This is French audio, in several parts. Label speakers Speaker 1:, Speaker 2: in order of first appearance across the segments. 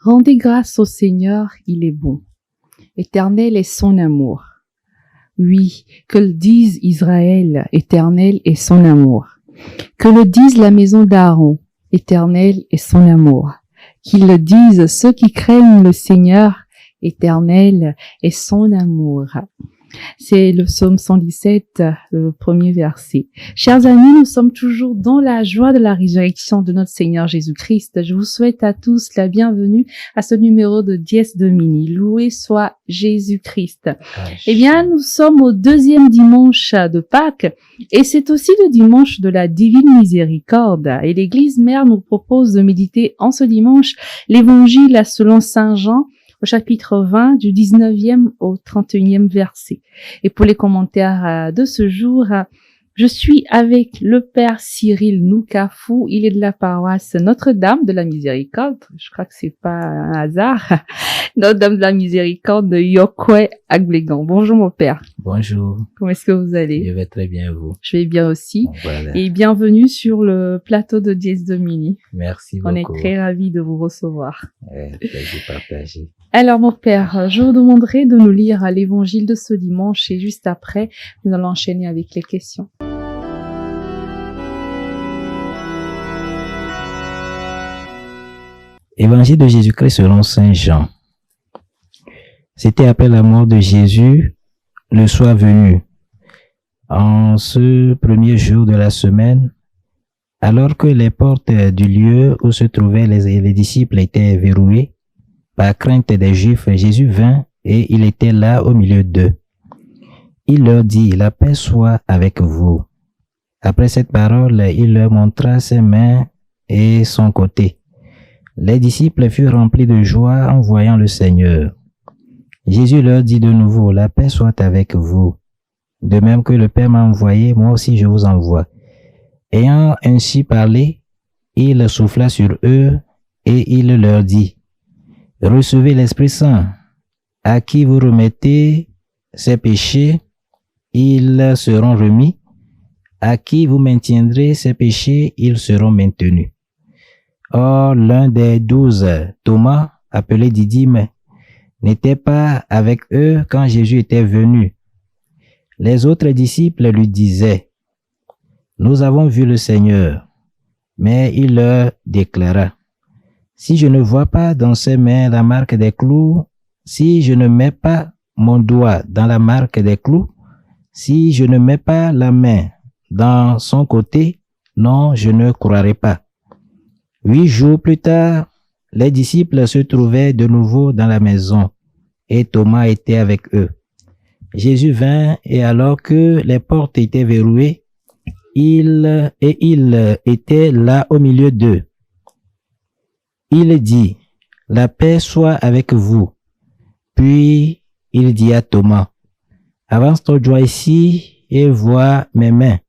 Speaker 1: Rendez grâce au Seigneur, il est bon. Éternel est son amour. Oui, que le dise Israël, éternel est son amour. Que le dise la maison d'Aaron, éternel est son amour. Qu'ils le disent ceux qui craignent le Seigneur, éternel est son amour. C'est le psaume 117, le premier verset. Chers amis, nous sommes toujours dans la joie de la résurrection de notre Seigneur Jésus-Christ. Je vous souhaite à tous la bienvenue à ce numéro de Dies Domini. Loué soit Jésus-Christ. Eh bien, nous sommes au deuxième dimanche de Pâques et c'est aussi le dimanche de la Divine Miséricorde. Et l'Église Mère nous propose de méditer en ce dimanche l'Évangile selon Saint Jean, au chapitre 20, du 19e au 31e verset. Et pour les commentaires de ce jour, je suis avec le Père Cyril Noukafou. Il est de la paroisse Notre-Dame de la Miséricorde. Je crois que c'est pas un hasard. Notre-Dame de la Miséricorde de Yokwe Aglégan. Bonjour mon Père.
Speaker 2: Bonjour.
Speaker 1: Comment est-ce que vous allez?
Speaker 2: Je vais très bien, vous.
Speaker 1: Je vais bien aussi.
Speaker 2: Voilà.
Speaker 1: Et bienvenue sur le plateau de Dies Domini.
Speaker 2: Merci beaucoup.
Speaker 1: On est très ravis de vous recevoir.
Speaker 2: Plaisir partagé.
Speaker 1: Alors mon Père, je vous demanderai de nous lire l'évangile de ce dimanche et juste après, nous allons enchaîner avec les questions.
Speaker 2: Évangile de Jésus-Christ selon Saint Jean. C'était après la mort de Jésus, le soir venu. En ce premier jour de la semaine, alors que les portes du lieu où se trouvaient les disciples étaient verrouillées, par crainte des Juifs, Jésus vint et il était là au milieu d'eux. Il leur dit, la paix soit avec vous. Après cette parole, il leur montra ses mains et son côté. Les disciples furent remplis de joie en voyant le Seigneur. Jésus leur dit de nouveau, la paix soit avec vous. De même que le Père m'a envoyé, moi aussi je vous envoie. Ayant ainsi parlé, il souffla sur eux et il leur dit, recevez l'Esprit Saint. À qui vous remettez ses péchés, ils seront remis. À qui vous maintiendrez ses péchés, ils seront maintenus. Or, l'un des 12, Thomas, appelé Didyme, n'était pas avec eux quand Jésus était venu. Les autres disciples lui disaient, nous avons vu le Seigneur. Mais il leur déclara, si je ne vois pas dans ses mains la marque des clous, si je ne mets pas mon doigt dans la marque des clous, si je ne mets pas la main dans son côté, non, je ne croirai pas. 8 jours plus tard, les disciples se trouvaient de nouveau dans la maison et Thomas était avec eux. Jésus vint et alors que les portes étaient verrouillées, il était là au milieu d'eux. Il dit, la paix soit avec vous. Puis il dit à Thomas, avance ton doigt ici et vois mes mains.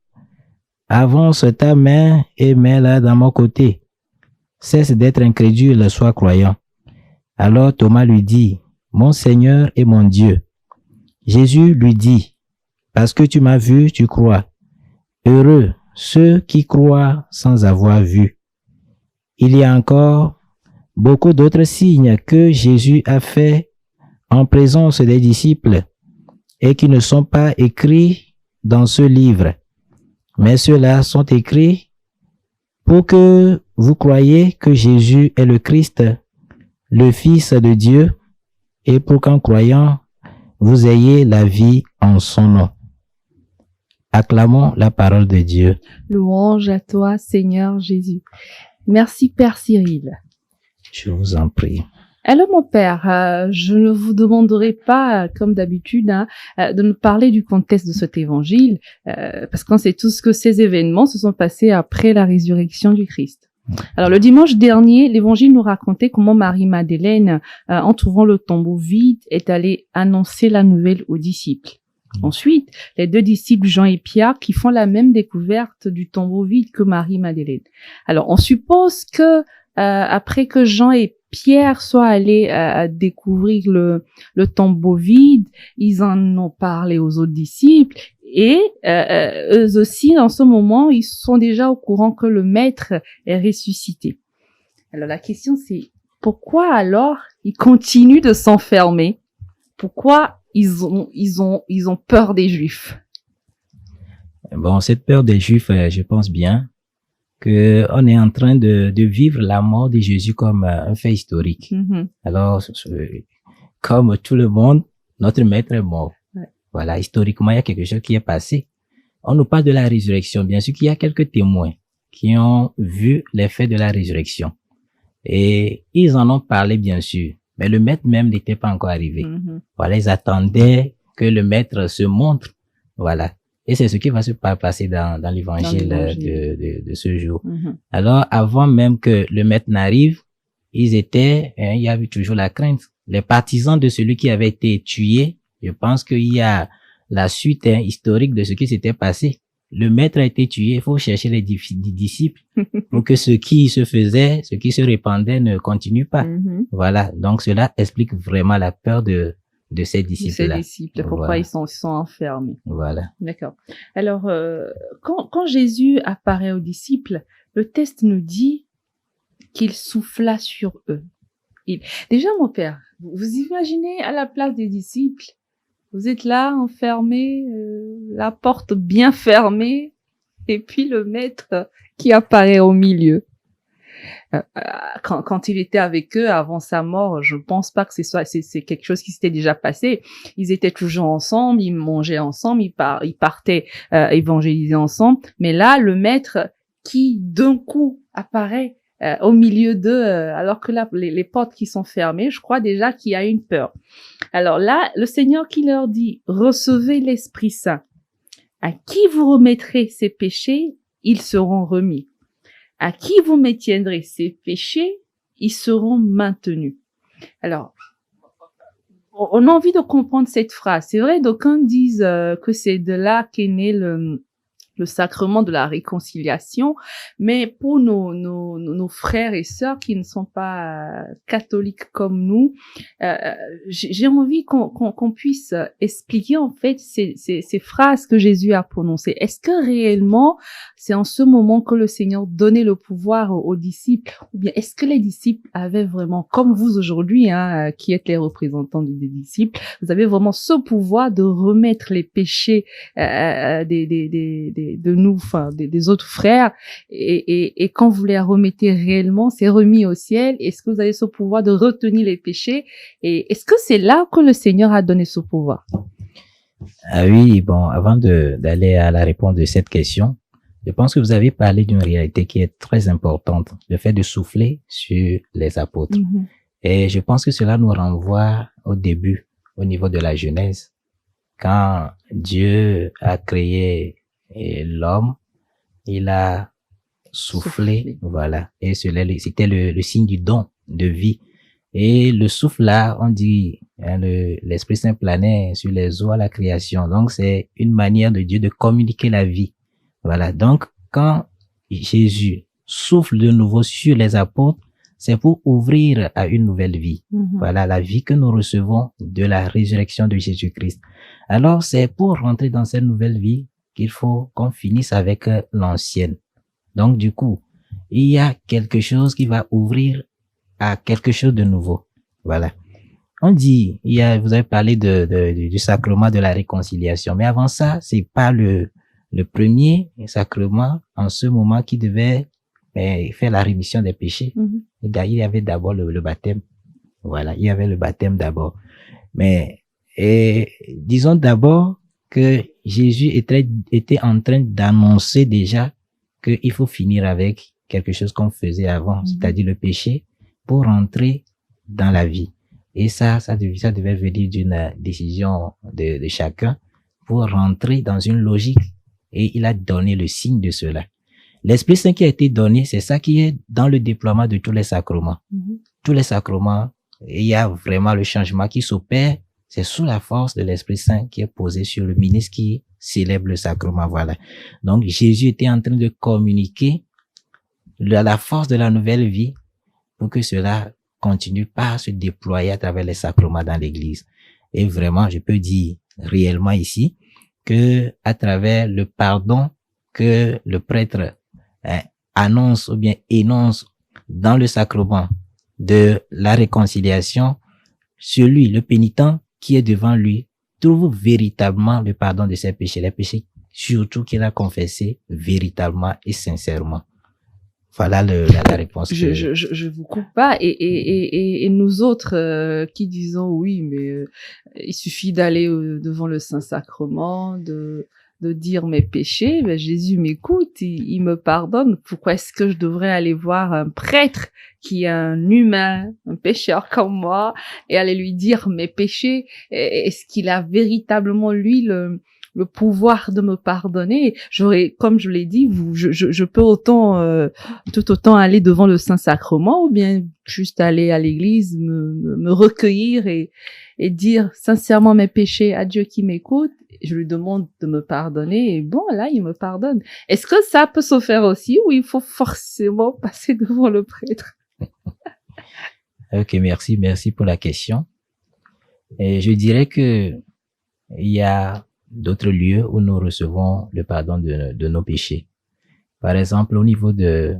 Speaker 2: Avance ta main et mets-la dans mon côté. Cesse d'être incrédule, sois croyant. Alors Thomas lui dit, mon Seigneur et mon Dieu. Jésus lui dit, parce que tu m'as vu, tu crois. Heureux ceux qui croient sans avoir vu. Il y a encore beaucoup d'autres signes que Jésus a fait en présence des disciples et qui ne sont pas écrits dans ce livre. Mais ceux-là sont écrits pour que vous croyiez que Jésus est le Christ, le Fils de Dieu, et pour qu'en croyant, vous ayez la vie en son nom. Acclamons la parole de Dieu.
Speaker 1: Louange à toi, Seigneur Jésus. Merci, Père Cyril.
Speaker 2: Je vous en prie.
Speaker 1: Alors, mon Père, je ne vous demanderai pas, comme d'habitude, de nous parler du contexte de cet évangile, parce qu'on sait tous que ces événements se sont passés après la résurrection du Christ. Alors, le dimanche dernier, l'évangile nous racontait comment Marie-Madeleine, en trouvant le tombeau vide, est allée annoncer la nouvelle aux disciples. Ensuite, les 2 disciples, Jean et Pierre, qui font la même découverte du tombeau vide que Marie-Madeleine. Alors, on suppose que après que Jean et Pierre soient allés découvrir le tombeau vide, ils en ont parlé aux autres disciples et eux aussi, en ce moment, ils sont déjà au courant que le Maître est ressuscité. Alors, la question c'est, pourquoi alors ils continuent de s'enfermer? Pourquoi ils ont peur des Juifs?
Speaker 2: Bon, cette peur des Juifs, je pense bien que on est en train de vivre la mort de Jésus comme un fait historique. Alors, comme tout le monde, notre maître est mort.
Speaker 1: Ouais.
Speaker 2: Voilà, historiquement, il y a quelque chose qui est passé. On nous parle de la résurrection. Bien sûr qu'il y a quelques témoins qui ont vu les faits de la résurrection. Et ils en ont parlé, bien sûr. Mais le maître même n'était pas encore arrivé. Voilà, ils attendaient que le maître se montre. Voilà. Et c'est ce qui va se passer dans l'évangile de ce jour. Alors, avant même que le maître n'arrive, il y avait toujours la crainte. Les partisans de celui qui avait été tué, je pense qu'il y a la suite historique de ce qui s'était passé. Le maître a été tué, il faut chercher les disciples pour que ce qui se faisait, ce qui se répandait ne continue pas. Voilà, donc cela explique vraiment la peur de ces disciples-là.
Speaker 1: Pourquoi voilà. ils sont enfermés.
Speaker 2: Voilà.
Speaker 1: D'accord. Alors, quand Jésus apparaît aux disciples, le texte nous dit qu'il souffla sur eux. Déjà, mon père, vous imaginez à la place des disciples, vous êtes là, enfermés, la porte bien fermée, et puis le maître qui apparaît au milieu. Quand il était avec eux avant sa mort, je pense pas que c'est quelque chose qui s'était déjà passé. Ils étaient toujours ensemble, ils mangeaient ensemble, ils partaient évangéliser ensemble. Mais là, le maître qui d'un coup apparaît au milieu d'eux, alors que là, les portes qui sont fermées, je crois déjà qu'il y a une peur. Alors là, le Seigneur qui leur dit, recevez l'Esprit Saint. À qui vous remettrez ces péchés, ils seront remis. À qui vous maintiendrez ces péchés, ils seront maintenus. Alors, on a envie de comprendre cette phrase. C'est vrai, d'aucuns disent que c'est de là qu'est né le sacrement de la réconciliation, mais pour nos frères et sœurs qui ne sont pas catholiques comme nous, j'ai envie qu'on puisse expliquer en fait ces phrases que Jésus a prononcées. Est-ce que réellement c'est en ce moment que le Seigneur donnait le pouvoir aux disciples, ou bien est-ce que les disciples avaient vraiment, comme vous aujourd'hui, qui êtes les représentants des disciples, vous avez vraiment ce pouvoir de remettre les péchés de nous, enfin des autres frères, et quand vous les remettez réellement, c'est remis au ciel. Est-ce que vous avez ce pouvoir de retenir les péchés, et est-ce que c'est là que le Seigneur a donné ce pouvoir?
Speaker 2: Ah oui, bon, avant d'aller à la réponse de cette question, je pense que vous avez parlé d'une réalité qui est très importante, le fait de souffler sur les apôtres. Et je pense que cela nous renvoie au début, au niveau de la Genèse, quand Dieu a créé l'homme, il a soufflé, voilà, et c'était le signe du don de vie. Et le souffle là, on dit, l'Esprit Saint planait sur les eaux à la création. Donc c'est une manière de Dieu de communiquer la vie. Voilà. Donc quand Jésus souffle de nouveau sur les apôtres, c'est pour ouvrir à une nouvelle vie. Voilà, la vie que nous recevons de la résurrection de Jésus-Christ. Alors c'est pour rentrer dans cette nouvelle vie qu'il faut qu'on finisse avec l'ancienne. Donc du coup, il y a quelque chose qui va ouvrir à quelque chose de nouveau. Voilà. On dit, vous avez parlé du sacrement de la réconciliation, mais avant ça, c'est pas le premier sacrement en ce moment qui devait faire la rémission des péchés. Il y avait d'abord le baptême. Voilà, il y avait le baptême d'abord. Mais disons d'abord que Jésus était en train d'annoncer déjà qu'il faut finir avec quelque chose qu'on faisait avant, c'est-à-dire le péché, pour rentrer dans la vie. Et ça devait venir d'une décision de chacun pour rentrer dans une logique. Et il a donné le signe de cela. L'Esprit Saint qui a été donné, c'est ça qui est dans le déploiement de tous les sacrements. Tous les sacrements, il y a vraiment le changement qui s'opère. C'est sous la force de l'Esprit Saint qui est posé sur le ministre qui célèbre le sacrement. Voilà. Donc Jésus était en train de communiquer la force de la nouvelle vie pour que cela continue par se déployer à travers les sacrements dans l'Église. Et vraiment, je peux dire réellement ici que à travers le pardon que le prêtre annonce ou bien énonce dans le sacrement de la réconciliation, celui, le pénitent qui est devant lui, trouve véritablement le pardon de ses péchés, les péchés surtout qu'il a confessés véritablement et sincèrement. Voilà la réponse.
Speaker 1: Je vous coupe pas. Et nous autres qui disons oui, mais il suffit d'aller devant le Saint-Sacrement, de dire mes péchés. Ben, Jésus m'écoute, il me pardonne. Pourquoi est-ce que je devrais aller voir un prêtre qui est un humain, un pécheur comme moi, et aller lui dire mes péchés? Est-ce qu'il a véritablement lui le pouvoir de me pardonner? Comme je l'ai dit, je peux tout autant aller devant le Saint-Sacrement ou bien juste aller à l'église, me recueillir et dire sincèrement mes péchés à Dieu qui m'écoute. Je lui demande de me pardonner et bon, là, il me pardonne. Est-ce que ça peut se faire aussi ou il faut forcément passer devant le prêtre?
Speaker 2: Ok, merci pour la question. Et je dirais que il y a d'autres lieux où nous recevons le pardon de nos péchés. Par exemple, au niveau de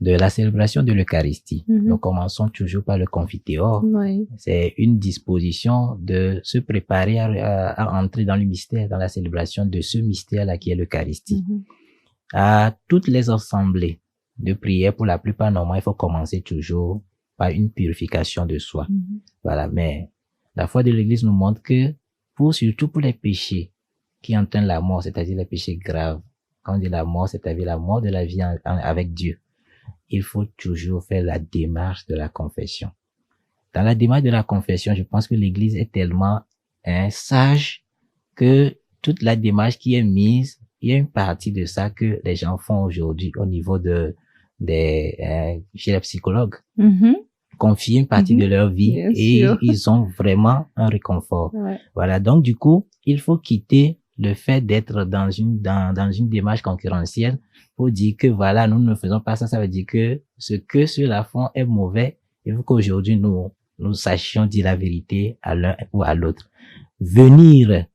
Speaker 2: la célébration de l'Eucharistie. Nous commençons toujours par le confiteor.
Speaker 1: Oui.
Speaker 2: C'est une disposition de se préparer à entrer dans le mystère, dans la célébration de ce mystère-là qui est l'Eucharistie. À toutes les assemblées de prière, pour la plupart, normalement, il faut commencer toujours par une purification de soi. Voilà. Mais la foi de l'Église nous montre que surtout pour les péchés qui entraînent la mort, c'est-à-dire les péchés graves, quand on dit la mort, c'est-à-dire la mort de la vie avec Dieu, il faut toujours faire la démarche de la confession. Dans la démarche de la confession, je pense que l'Église est tellement sage que toute la démarche qui est mise, il y a une partie de ça que les gens font aujourd'hui au niveau chez les psychologues. Confier une partie de leur vie ils ont vraiment un réconfort.
Speaker 1: Ouais.
Speaker 2: Voilà. Donc, du coup, il faut quitter le fait d'être dans une démarche concurrentielle pour dire que voilà, nous ne faisons pas ça. Ça veut dire que ce que ceux-là font est mauvais. Il faut qu'aujourd'hui, nous sachions dire la vérité à l'un ou à l'autre. Venir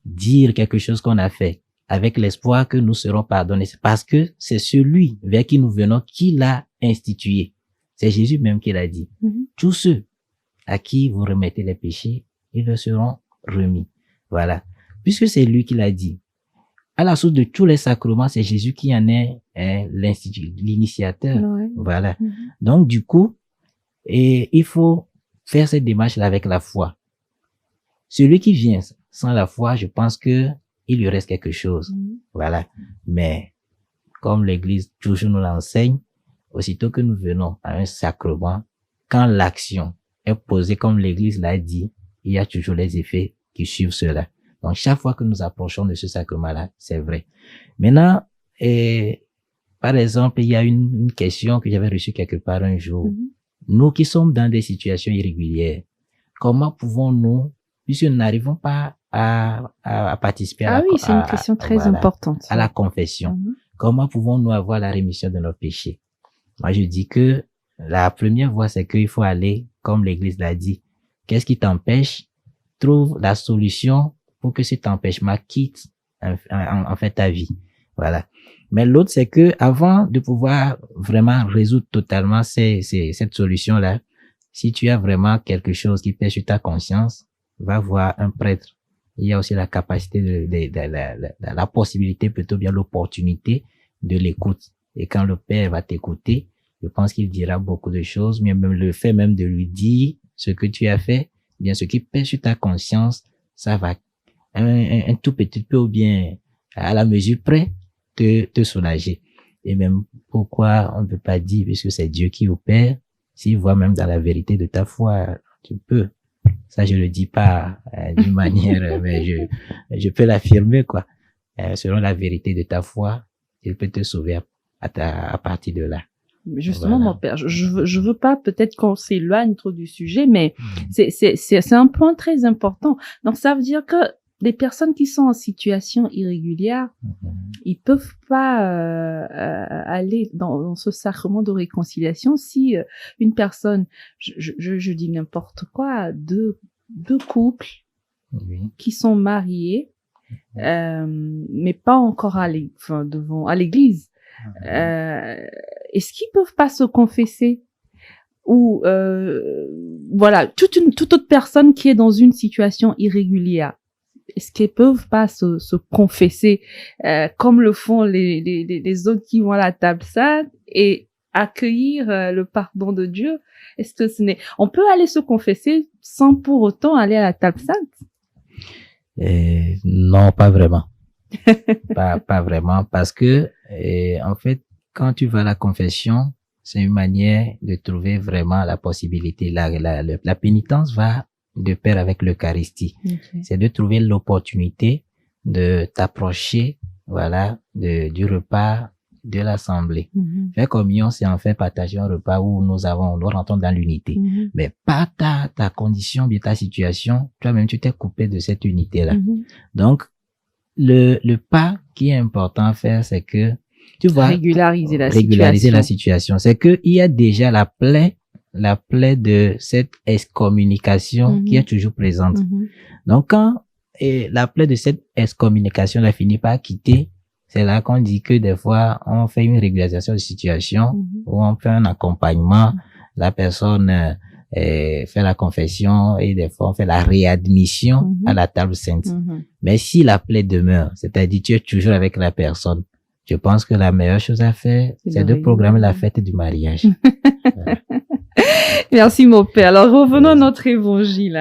Speaker 2: dire quelque chose qu'on a fait avec l'espoir que nous serons pardonnés, c'est parce que c'est celui vers qui nous venons qui l'a institué. C'est Jésus même qui l'a dit. Tous ceux à qui vous remettez les péchés, ils leur seront remis. Voilà. Puisque c'est lui qui l'a dit. À la source de tous les sacrements, c'est Jésus qui en est l'initiateur.
Speaker 1: Ouais.
Speaker 2: Voilà. Donc, du coup, il faut faire cette démarche-là avec la foi. Celui qui vient sans la foi, je pense que il lui reste quelque chose. Voilà. Mais, comme l'Église toujours nous l'enseigne, aussitôt que nous venons à un sacrement, quand l'action est posée comme l'Église l'a dit, il y a toujours les effets qui suivent cela. Donc, chaque fois que nous approchons de ce sacrement-là, c'est vrai. Maintenant, par exemple, il y a une question que j'avais reçue quelque part un jour. Nous qui sommes dans des situations irrégulières, comment pouvons-nous, puisque nous n'arrivons pas à participer à
Speaker 1: oui, c'est une question très importante.
Speaker 2: À la confession. Comment pouvons-nous avoir la rémission de nos péchés? Moi, je dis que la première voie, c'est qu'il faut aller, comme l'Église l'a dit. Qu'est-ce qui t'empêche? Trouve la solution pour que cet empêchement quitte en fait ta vie. Voilà. Mais l'autre, c'est que avant de pouvoir vraiment résoudre totalement cette solution-là, si tu as vraiment quelque chose qui pèse sur ta conscience, va voir un prêtre. Il y a aussi la capacité la possibilité, plutôt bien l'opportunité de l'écoute. Et quand le Père va t'écouter, je pense qu'il dira beaucoup de choses, mais même le fait même de lui dire ce que tu as fait, bien ce qui pèse sur ta conscience, ça va un tout petit peu ou bien à la mesure près te soulager. Et même pourquoi on ne peut pas dire, puisque c'est Dieu qui opère, s'il voit même dans la vérité de ta foi, tu peux. Ça, je le dis pas d'une manière, mais je peux l'affirmer, quoi. Selon la vérité de ta foi, il peut te sauver à partir de là.
Speaker 1: Justement,
Speaker 2: Voilà.
Speaker 1: mon père, je veux pas peut-être qu'on s'éloigne trop du sujet, mais c'est un point très important. Donc, ça veut dire que des personnes qui sont en situation irrégulière, ils peuvent pas aller dans ce sacrement de réconciliation si une personne, je dis n'importe quoi, deux couples qui sont mariés, mais pas encore à l'église. Est-ce qu'ils peuvent pas se confesser ou voilà, toute autre personne qui est dans une situation irrégulière, est-ce qu'ils peuvent pas se confesser comme le font les autres qui vont à la table sainte et accueillir le pardon de Dieu? Est-ce que on peut aller se confesser sans pour autant aller à la table sainte?
Speaker 2: Non, pas vraiment. pas vraiment, parce que en fait, quand tu vas à la confession, c'est une manière de trouver vraiment la possibilité. La pénitence va de pair avec l'Eucharistie. Okay. C'est de trouver l'opportunité de t'approcher, voilà, du repas de l'assemblée. Faire communion, c'est en fait partager un repas où nous rentrons dans l'unité. Mais pas ta condition, bien ta situation, toi-même tu t'es coupé de cette unité-là. Donc, le pas qui est important à faire, c'est que tu vas régulariser la situation. C'est que il y a déjà la plaie de cette excommunication qui est toujours présente. Donc, quand la plaie de cette excommunication la finit par quitter, c'est là qu'on dit que des fois, on fait une régularisation de situation, ou on fait un accompagnement, la personne fait la confession et des fois on fait la réadmission à la table sainte. Mais si la plaie demeure, c'est-à-dire tu es toujours avec la personne, je pense que la meilleure chose à faire, c'est de programmer la fête du mariage. Voilà.
Speaker 1: Merci mon père. Alors revenons à notre évangile.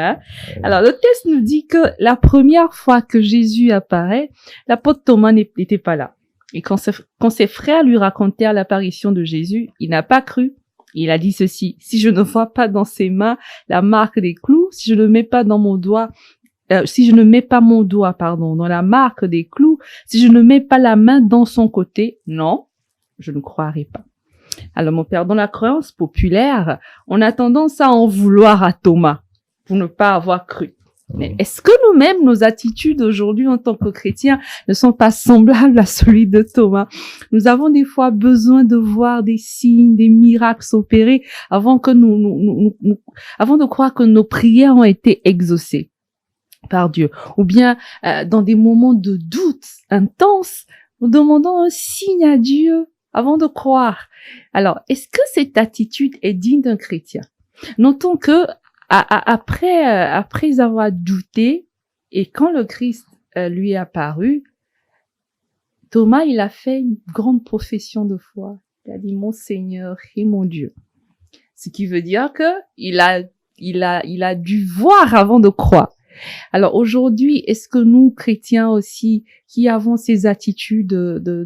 Speaker 1: Alors le texte nous dit que la première fois que Jésus apparaît, l'apôtre Thomas n'était pas là. Et quand ses frères lui racontèrent l'apparition de Jésus, il n'a pas cru. Il a dit ceci: si je ne vois pas dans ses mains la marque des clous, si je ne mets pas dans mon doigt, si je ne mets pas mon doigt, dans la marque des clous, si je ne mets pas la main dans son côté, non, je ne croirai pas. Alors, mon père, dans la croyance populaire, on a tendance à en vouloir à Thomas pour ne pas avoir cru. Mais est-ce que nous-mêmes, nos attitudes aujourd'hui en tant que chrétiens ne sont pas semblables à celui de Thomas? Nous avons des fois besoin de voir des signes, des miracles s'opérer avant que avant de croire que nos prières ont été exaucées par Dieu. Ou bien, dans des moments de doute intense, nous demandons un signe à Dieu avant de croire. Alors, est-ce que cette attitude est digne d'un chrétien? Notons que après avoir douté, et quand le Christ lui est apparu, Thomas, il a fait une grande profession de foi. Il a dit: mon Seigneur et mon Dieu. Ce qui veut dire que il a dû voir avant de croire. Alors aujourd'hui, est-ce que nous, chrétiens aussi, qui avons ces attitudes de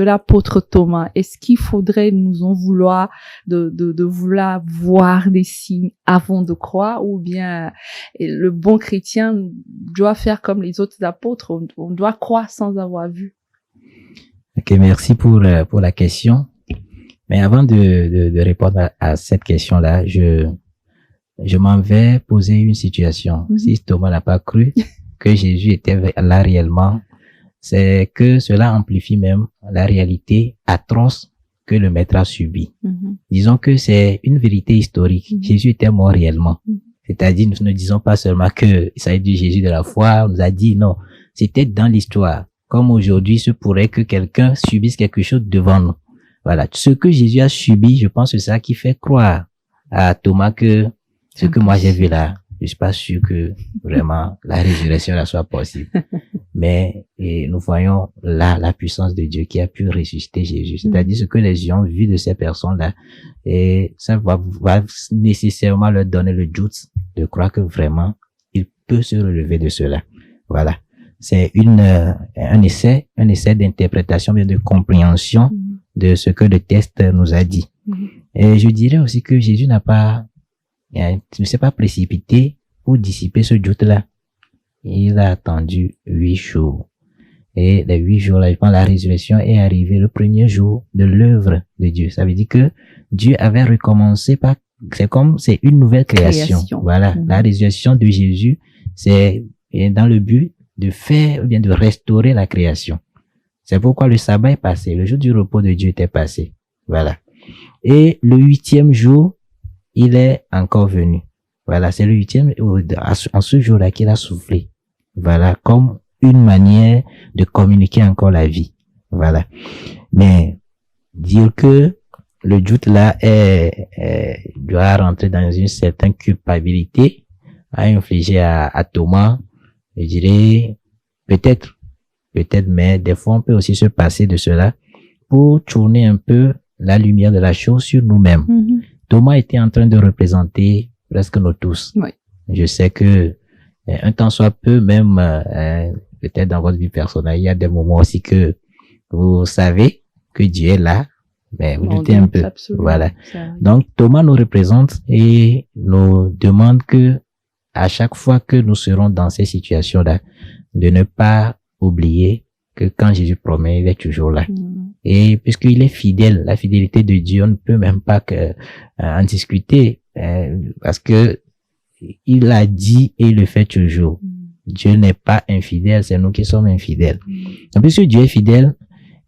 Speaker 1: l'apôtre Thomas, est-ce qu'il faudrait nous en vouloir de vouloir voir des signes avant de croire, ou bien le bon chrétien doit faire comme les autres apôtres, on doit croire sans avoir vu?
Speaker 2: Ok, merci pour la question. Mais avant de répondre à cette question-là, je m'en vais poser une situation. Si Thomas n'a pas cru que Jésus était là réellement, c'est que cela amplifie même la réalité atroce que le maître a subie. Disons que c'est une vérité historique. Jésus était mort réellement. C'est-à-dire, nous ne disons pas seulement que il s'agit du Jésus de la foi, on nous a dit non. C'était dans l'histoire. Comme aujourd'hui, se pourrait que quelqu'un subisse quelque chose devant nous. Voilà. Ce que Jésus a subi, je pense que c'est ça qui fait croire à Thomas que ce que moi j'ai vu là, je suis pas sûr que vraiment la résurrection là soit possible. Mais nous voyons là la puissance de Dieu qui a pu ressusciter Jésus. C'est-à-dire ce que les gens ont vu de ces personnes-là, et ça va nécessairement leur donner le doute de croire que vraiment il peut se relever de cela. Voilà. C'est un essai d'interprétation, bien de compréhension de ce que le texte nous a dit. Et je dirais aussi que Jésus ne s'est pas précipité pour dissiper ce doute-là. Il a attendu 8 jours. Et les 8 jours-là, je pense, la résurrection est arrivée le premier jour de l'œuvre de Dieu. Ça veut dire que Dieu avait recommencé c'est une nouvelle création. Voilà. La résurrection de Jésus, c'est dans le but de faire, ou bien de restaurer la création. C'est pourquoi le sabbat est passé. Le jour du repos de Dieu était passé. Voilà. Et le 8e jour, il est encore venu. Voilà, c'est le 8e, en ce jour-là qu'il a soufflé. Voilà, comme une manière de communiquer encore la vie. Voilà. Mais dire que le doute là doit rentrer dans une certaine culpabilité à infliger à Thomas. Je dirais peut-être, mais des fois on peut aussi se passer de cela pour tourner un peu la lumière de la chose sur nous-mêmes. Thomas était en train de représenter presque nous tous.
Speaker 1: Oui.
Speaker 2: Je sais que un temps soit peu, même peut-être dans votre vie personnelle, il y a des moments aussi que vous savez que Dieu est là, mais vous doutez un peu.
Speaker 1: Absolument.
Speaker 2: Voilà. Donc Thomas nous représente et nous demande que à chaque fois que nous serons dans ces situations-là, de ne pas oublier que quand Jésus promet, il est toujours là. Et puisqu'il est fidèle, la fidélité de Dieu, on ne peut même pas en discuter, parce que il a dit et il le fait toujours. Dieu n'est pas infidèle, c'est nous qui sommes infidèles. Donc, puisque Dieu est fidèle,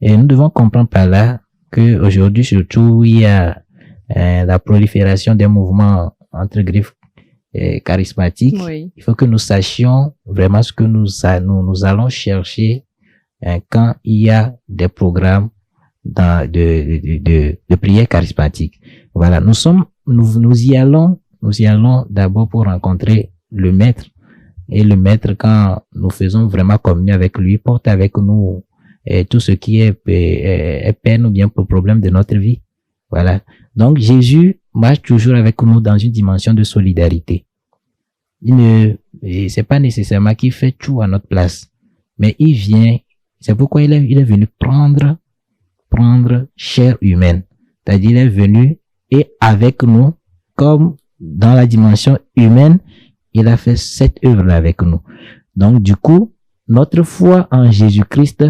Speaker 2: et nous devons comprendre par là que aujourd'hui, surtout, il y a la prolifération des mouvements entre griffes charismatiques.
Speaker 1: Oui.
Speaker 2: Il faut que nous sachions vraiment ce que nous allons chercher quand il y a des programmes de prière charismatique. Voilà, nous y allons d'abord pour rencontrer le maître. Et le maître, quand nous faisons vraiment communion avec lui, porte avec nous tout ce qui est peine ou bien problème de notre vie. Voilà. Donc, Jésus marche toujours avec nous dans une dimension de solidarité. C'est pas nécessairement qu'il fait tout à notre place, mais il vient. C'est pourquoi il est venu prendre chair humaine. C'est-à-dire, il est venu et avec nous, comme dans la dimension humaine, il a fait cette œuvre-là avec nous. Donc, du coup, notre foi en Jésus-Christ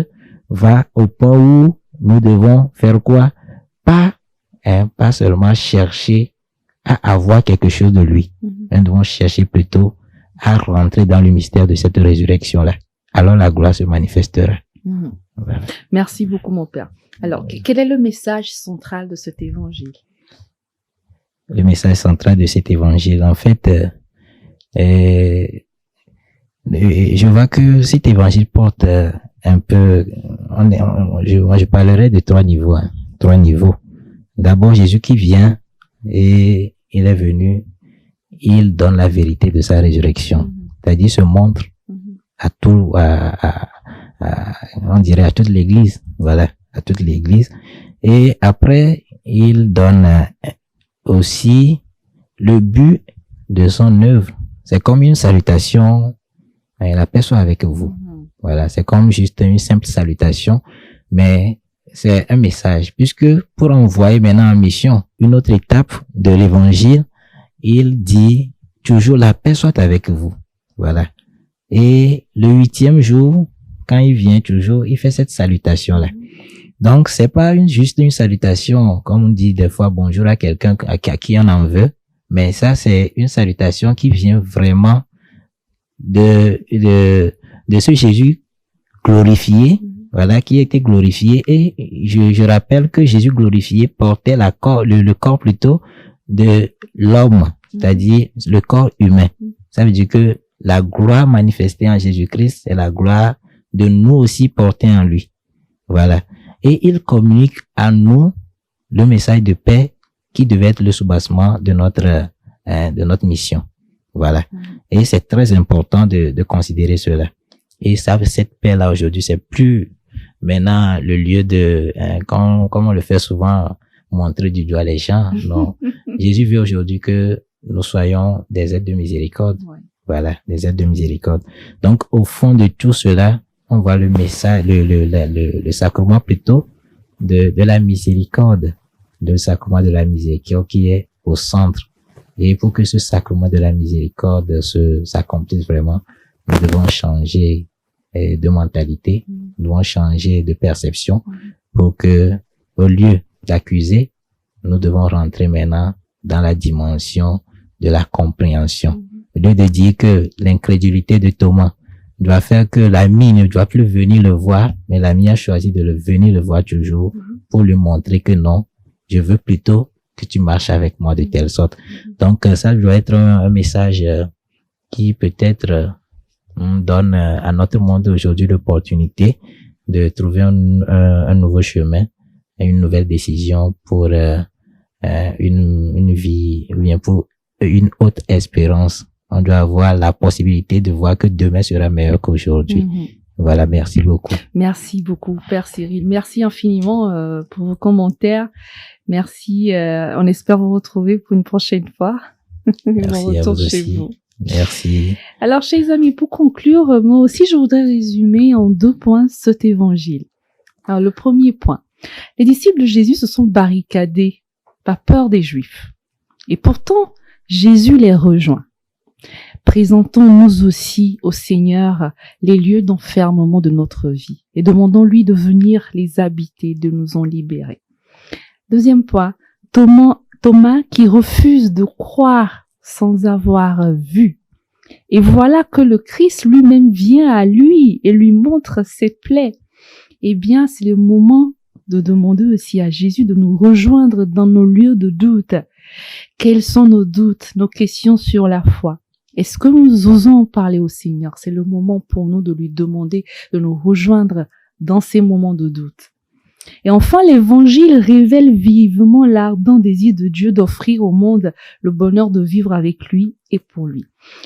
Speaker 2: va au point où nous devons faire quoi? Pas seulement chercher à avoir quelque chose de lui. Mais nous devons chercher plutôt à rentrer dans le mystère de cette résurrection-là. Alors la gloire se manifestera. Voilà.
Speaker 1: Merci beaucoup, mon père. Alors, quel est le message central de cet évangile?
Speaker 2: Le message central de cet évangile, en fait, je vois que cet évangile porte un peu, je parlerai de trois niveaux. D'abord, Jésus qui vient et il est venu, il donne la vérité de sa résurrection. C'est-à-dire, se montre à tout, on dirait à toute l'église. Voilà, à toute l'église. Et après, il donne aussi le but de son œuvre. C'est comme une salutation, la paix soit avec vous. Voilà, c'est comme juste une simple salutation, mais c'est un message, puisque pour envoyer maintenant en mission une autre étape de l'évangile, il dit toujours la paix soit avec vous. Voilà. Et le 8e jour, quand il vient toujours, il fait cette salutation-là. Donc, c'est pas juste une salutation, comme on dit des fois bonjour à quelqu'un à qui on en veut, mais ça, c'est une salutation qui vient vraiment de ce Jésus glorifié, voilà, qui a été glorifié. Et je rappelle que Jésus glorifié portait le corps plutôt de l'homme, c'est-à-dire le corps humain. Ça veut dire que la gloire manifestée en Jésus-Christ, c'est la gloire de nous aussi portée en lui. Voilà. Et il communique à nous le message de paix qui devait être le soubassement de notre mission. Voilà. Et c'est très important de considérer cela. Et ça, cette paix-là aujourd'hui, c'est plus maintenant le lieu de, comme on le fait souvent, montrer du doigt les gens. Non. Jésus veut aujourd'hui que nous soyons des êtres de miséricorde. Ouais. Voilà, des êtres de miséricorde. Donc, au fond de tout cela, on voit le message, le sacrement plutôt de la miséricorde, le sacrement de la miséricorde qui est au centre. Et pour que ce sacrement de la miséricorde s'accomplisse vraiment, nous devons changer de mentalité, nous devons changer de perception pour que, au lieu d'accuser, nous devons rentrer maintenant dans la dimension de la compréhension. Au lieu de dire que l'incrédulité de Thomas doit faire que l'ami ne doit plus venir le voir, mais l'ami a choisi de venir le voir toujours pour lui montrer que non, je veux plutôt que tu marches avec moi de telle sorte. Donc ça doit être un message qui peut-être donne à notre monde aujourd'hui l'opportunité de trouver un nouveau chemin, une nouvelle décision pour une vie, ou bien pour une haute espérance. On doit avoir la possibilité de voir que demain sera meilleur qu'aujourd'hui. Voilà, merci beaucoup.
Speaker 1: Merci beaucoup, Père Cyril. Merci infiniment pour vos commentaires. Merci. On espère vous retrouver pour une prochaine fois.
Speaker 2: Merci à vous aussi. Merci.
Speaker 1: Alors, chers amis, pour conclure, moi aussi, je voudrais résumer en 2 points cet évangile. Alors, le premier point. Les disciples de Jésus se sont barricadés par peur des Juifs. Et pourtant, Jésus les rejoint. Présentons-nous aussi au Seigneur les lieux d'enfermement de notre vie et demandons-lui de venir les habiter, de nous en libérer. Deuxième point, Thomas qui refuse de croire sans avoir vu. Et voilà que le Christ lui-même vient à lui et lui montre ses plaies. Eh bien, c'est le moment de demander aussi à Jésus de nous rejoindre dans nos lieux de doute. Quels sont nos doutes, nos questions sur la foi? Est-ce que nous osons en parler au Seigneur? C'est le moment pour nous de lui demander de nous rejoindre dans ces moments de doute. Et enfin, l'Évangile révèle vivement l'ardent désir de Dieu d'offrir au monde le bonheur de vivre avec lui et pour lui.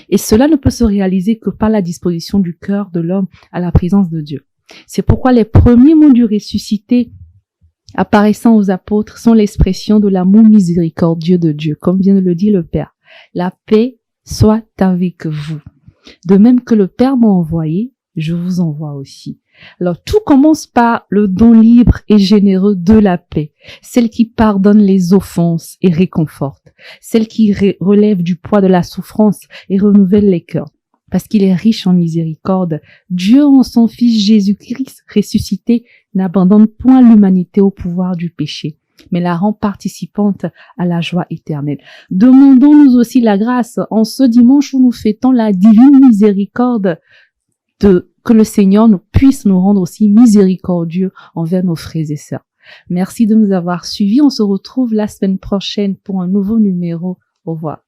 Speaker 1: Et cela ne peut se réaliser que par la disposition du cœur de l'homme à la présence de Dieu. C'est pourquoi les premiers mots du ressuscité apparaissant aux apôtres sont l'expression de l'amour miséricordieux de Dieu, comme vient de le dire le Père. La paix soit avec vous. De même que le Père m'a envoyé, je vous envoie aussi. Alors, tout commence par le don libre et généreux de la paix, celle qui pardonne les offenses et réconforte, celle qui relève du poids de la souffrance et renouvelle les cœurs. Parce qu'il est riche en miséricorde, Dieu en son Fils Jésus-Christ ressuscité n'abandonne point l'humanité au pouvoir du péché, mais la rend participante à la joie éternelle. Demandons-nous aussi la grâce en ce dimanche où nous fêtons la divine miséricorde que le Seigneur puisse nous rendre aussi miséricordieux envers nos frères et sœurs. Merci de nous avoir suivis. On se retrouve la semaine prochaine pour un nouveau numéro. Au revoir.